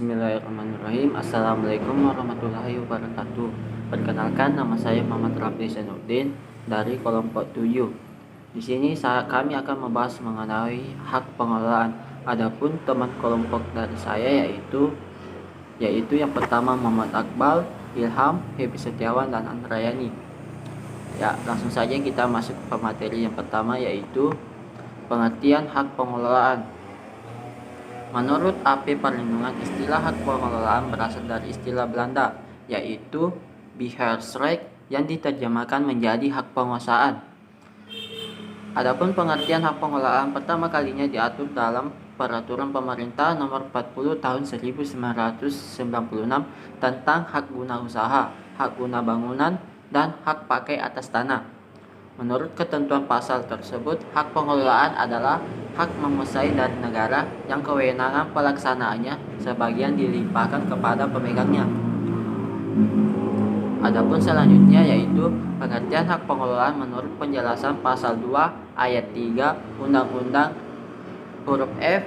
Bismillahirrahmanirrahim. Assalamualaikum warahmatullahi wabarakatuh. Perkenalkan, nama saya Muhammad Rafli Zainuddin dari kelompok 7. Di sini kami akan membahas mengenai hak pengelolaan. Adapun teman kelompok dari saya yaitu yang pertama Muhammad Akbal, Ilham, Happy Setiawan, dan Andrayani. Ya, langsung saja kita masuk ke materi yang pertama, yaitu pengertian hak pengelolaan. Menurut AP Perlindungan, istilah hak pengelolaan berasal dari istilah Belanda, yaitu beheersrecht, yang diterjemahkan menjadi hak penguasaan. Adapun pengertian hak pengelolaan pertama kalinya diatur dalam Peraturan Pemerintah Nomor 40 Tahun 1996 tentang hak guna usaha, hak guna bangunan, dan hak pakai atas tanah. Menurut ketentuan pasal tersebut, hak pengelolaan adalah hak menguasai dari negara yang kewenangan pelaksanaannya sebagian dilimpahkan kepada pemegangnya. Adapun selanjutnya yaitu pengertian hak pengelolaan menurut penjelasan pasal 2 ayat 3 Undang-Undang huruf F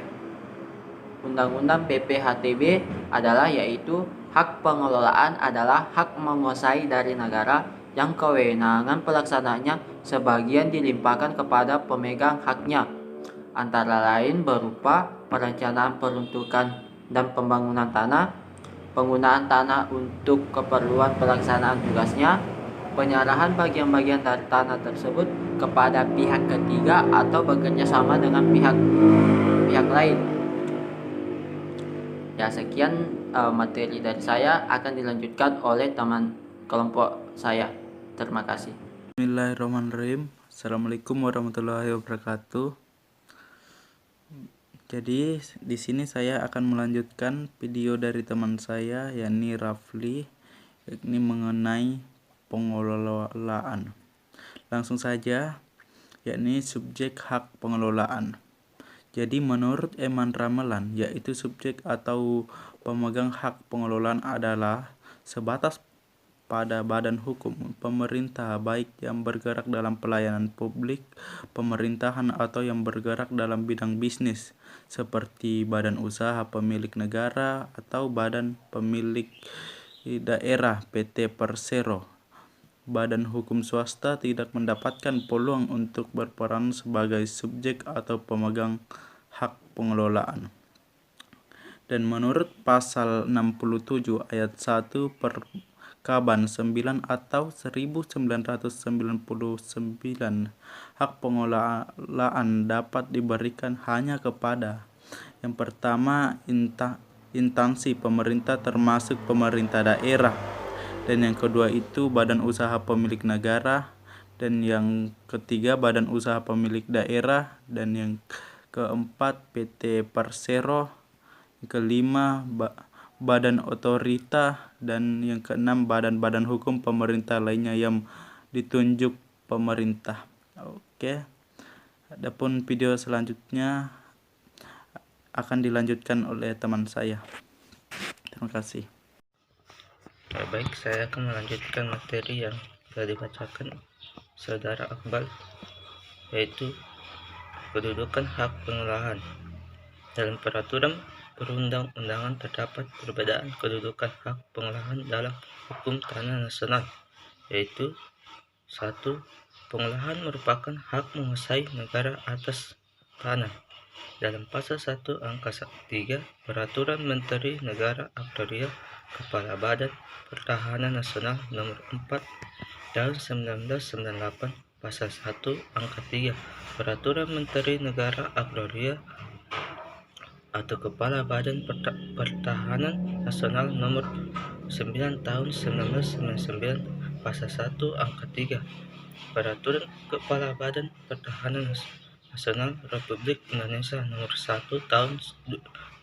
Undang-Undang PPHTB adalah yaitu hak pengelolaan adalah hak menguasai dari negara yang kewenangan pelaksanaannya sebagian dilimpahkan kepada pemegang haknya, antara lain berupa perencanaan peruntukan dan pembangunan tanah, penggunaan tanah untuk keperluan pelaksanaan tugasnya, penyerahan bagian-bagian dari tanah tersebut kepada pihak ketiga atau bekerja sama dengan pihak lain. Ya, sekian materi dari saya, akan dilanjutkan oleh teman kelompok saya. Terima kasih. Bismillahirrahmanirrahim. Assalamualaikum warahmatullahi wabarakatuh. Jadi di sini saya akan melanjutkan video dari teman saya yakni Rafli, yakni mengenai pengelolaan. Langsung saja, yakni subjek hak pengelolaan. Jadi menurut Eman Ramelan, yaitu subjek atau pemegang hak pengelolaan adalah sebatas pada badan hukum pemerintah, baik yang bergerak dalam pelayanan publik, pemerintahan, atau yang bergerak dalam bidang bisnis seperti badan usaha pemilik negara atau badan pemilik daerah PT Persero. Badan hukum swasta tidak mendapatkan peluang untuk berperan sebagai subjek atau pemegang hak pengelolaan. Dan menurut pasal 67 ayat 1 Kaban 9 atau 1999, hak pengelolaan dapat diberikan hanya kepada yang pertama instansi pemerintah termasuk pemerintah daerah, dan yang kedua itu badan usaha pemilik negara, dan yang ketiga badan usaha pemilik daerah, dan yang keempat PT Persero, yang kelima badan otorita, dan yang keenam badan-badan hukum pemerintah lainnya yang ditunjuk pemerintah. Oke. Adapun video selanjutnya akan dilanjutkan oleh teman saya. Terima kasih. Baik, saya akan melanjutkan materi yang telah dibacakan Saudara Akbal, yaitu kedudukan hak pengelolaan. Dalam peraturan perundang-undangan terdapat perbedaan kedudukan hak pengelolaan dalam hukum tanah nasional, yaitu 1. Pengelolaan merupakan hak menguasai negara atas tanah. Dalam pasal 1 angka 3 Peraturan Menteri Negara Agraria Kepala Badan Pertahanan Nasional Nomor 4 Tahun 1998, pasal 1 angka 3 Peraturan Menteri Negara Agraria atau Kepala Badan Pertahanan Nasional Nomor 9 Tahun 1999, pasal 1 angka 3 Peraturan Kepala Badan Pertahanan Nasional Republik Indonesia Nomor 1 Tahun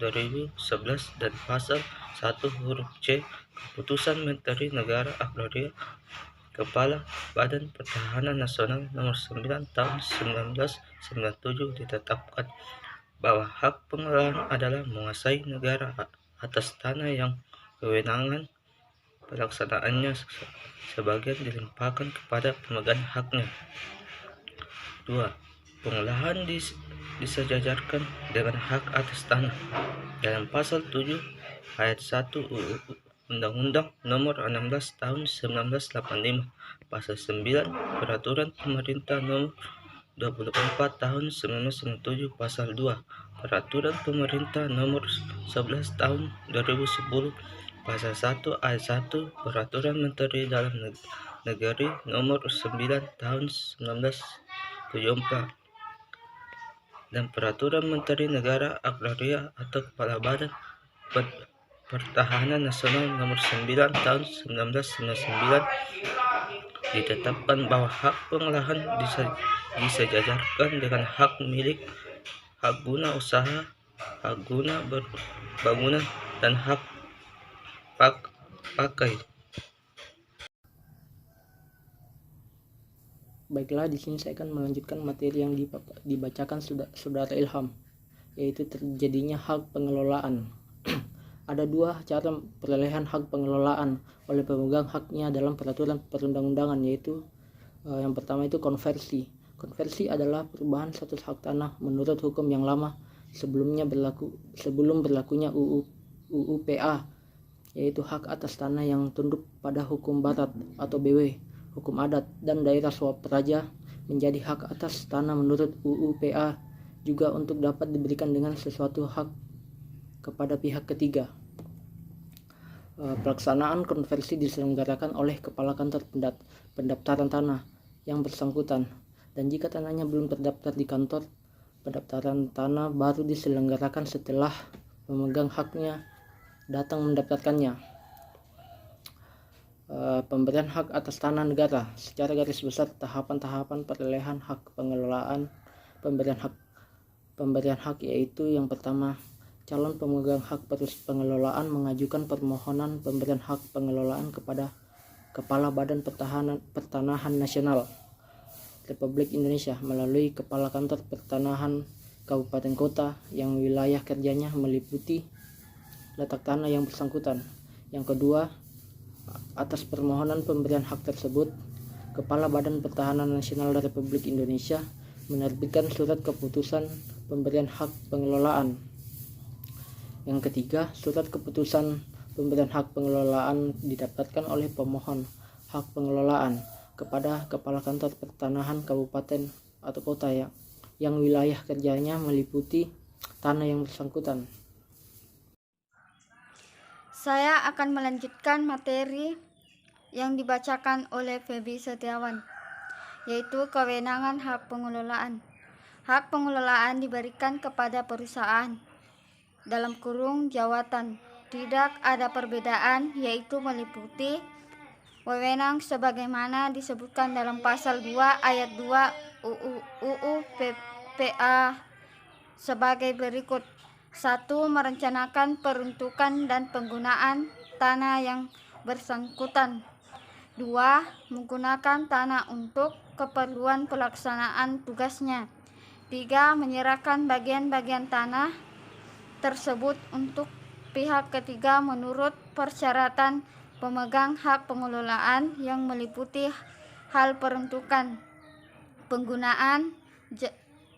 2011, dan pasal 1 huruf C Keputusan Menteri Negara Agraria Kepala Badan Pertahanan Nasional Nomor 9 Tahun 1997 ditetapkan bahwa hak pengelolaan adalah menguasai negara atas tanah yang kewenangan pelaksanaannya sebagian dilimpahkan kepada pemegang haknya. 2. Pengelolaan disejajarkan dengan hak atas tanah. Dalam pasal 7 ayat 1 Undang-Undang Nomor 16 Tahun 1985, Pasal 9 Peraturan Pemerintah Nomor 24 Tahun 1997, Pasal 2 Peraturan Pemerintah Nomor 11 Tahun 2010, Pasal 1 Ayat 1 Peraturan Menteri Dalam Negeri Nomor 9 Tahun 1974 dan Peraturan Menteri Negara Agraria atau Kepala Badan Pertahanan Nasional Nomor 9 Tahun 1999 ditetapkan bahwa hak pengolahan disejajarkan dengan hak milik, hak guna usaha, hak guna bangunan, dan hak pakai. Baiklah, di sini saya akan melanjutkan materi yang dibacakan Saudara Ilham, yaitu terjadinya hak pengelolaan. Ada dua cara perolehan hak pengelolaan oleh pemegang haknya dalam peraturan perundang-undangan, yaitu yang pertama itu konversi. Konversi adalah perubahan status hak tanah menurut hukum yang lama sebelum berlakunya UU PA, yaitu hak atas tanah yang tunduk pada hukum barat atau BW, hukum adat dan daerah swapraja, menjadi hak atas tanah menurut UU PA juga untuk dapat diberikan dengan sesuatu hak kepada pihak ketiga. Pelaksanaan konversi diselenggarakan oleh Kepala Kantor Pendaftaran Tanah yang bersangkutan, dan jika tanahnya belum terdaftar di kantor pendaftaran tanah baru diselenggarakan setelah pemegang haknya datang mendaftarkannya. Pemberian hak atas tanah negara. Secara garis besar, tahapan-tahapan perolehan hak pengelolaan pemberian hak yaitu yang pertama, calon pemegang hak pengelolaan mengajukan permohonan pemberian hak pengelolaan kepada Kepala Badan Pertanahan Nasional Republik Indonesia melalui Kepala Kantor Pertanahan Kabupaten Kota yang wilayah kerjanya meliputi letak tanah yang bersangkutan. Yang kedua, atas permohonan pemberian hak tersebut, Kepala Badan Pertahanan Nasional Republik Indonesia menerbitkan surat keputusan pemberian hak pengelolaan. Yang ketiga, surat keputusan pemberian hak pengelolaan didapatkan oleh pemohon hak pengelolaan kepada Kepala Kantor Pertanahan Kabupaten atau Kota yang wilayah kerjanya meliputi tanah yang bersangkutan. Saya akan melanjutkan materi yang dibacakan oleh Feby Setiawan, yaitu kewenangan hak pengelolaan. Hak pengelolaan diberikan kepada perusahaan dalam kurung jawatan. Tidak ada perbedaan, yaitu meliputi wewenang sebagaimana disebutkan dalam pasal 2 ayat 2 UU PA sebagai berikut. 1. Merencanakan peruntukan dan penggunaan tanah yang bersangkutan. 2. Menggunakan tanah untuk keperluan pelaksanaan tugasnya. 3. Menyerahkan bagian-bagian tanah tersebut untuk pihak ketiga menurut persyaratan pemegang hak pengelolaan yang meliputi hal peruntukan, penggunaan,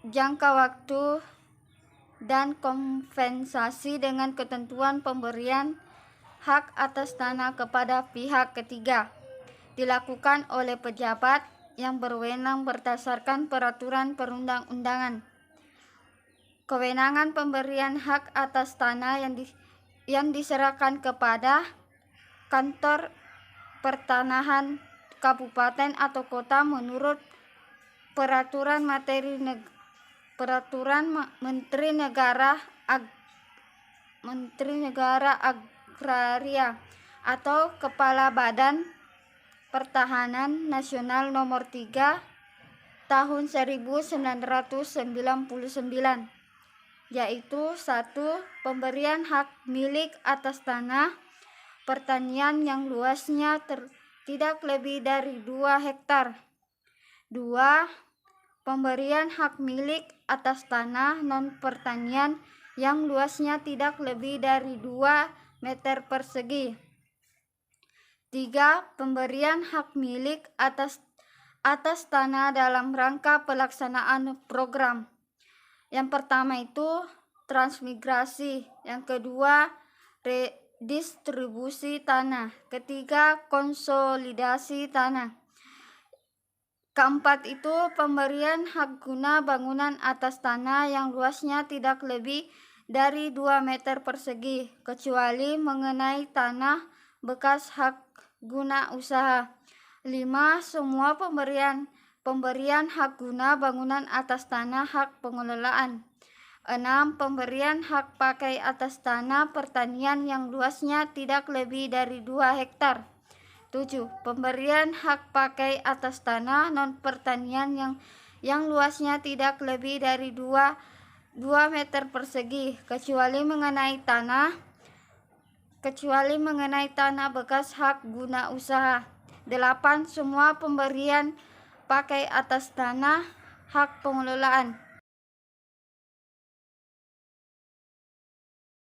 jangka waktu, dan kompensasi dengan ketentuan pemberian hak atas tanah kepada pihak ketiga dilakukan oleh pejabat yang berwenang berdasarkan peraturan perundang-undangan. Kewenangan pemberian hak atas tanah yang diserahkan kepada Kantor Pertanahan Kabupaten atau Kota menurut Peraturan Menteri Negara Agraria atau Kepala Badan Pertahanan Nasional Nomor 3 Tahun 1999, yaitu 1. Pemberian hak milik atas tanah pertanian yang luasnya tidak lebih dari 2 hektar. 2. Pemberian hak milik atas tanah non-pertanian yang luasnya tidak lebih dari 2 meter persegi. 3. Pemberian hak milik atas tanah dalam rangka pelaksanaan program. Yang pertama itu transmigrasi, yang kedua distribusi tanah. Ketiga, konsolidasi tanah. Keempat itu pemberian hak guna bangunan atas tanah yang luasnya tidak lebih dari 2 meter persegi, kecuali mengenai tanah bekas hak guna usaha. 5. Semua pemberian hak guna bangunan atas tanah hak pengelolaan. 6. Pemberian hak pakai atas tanah pertanian yang luasnya tidak lebih dari 2 hektar. 7. Pemberian hak pakai atas tanah non pertanian yang luasnya tidak lebih dari 2 meter persegi, kecuali mengenai tanah bekas hak guna usaha. 8. Semua pemberian pakai atas tanah hak pengelolaan.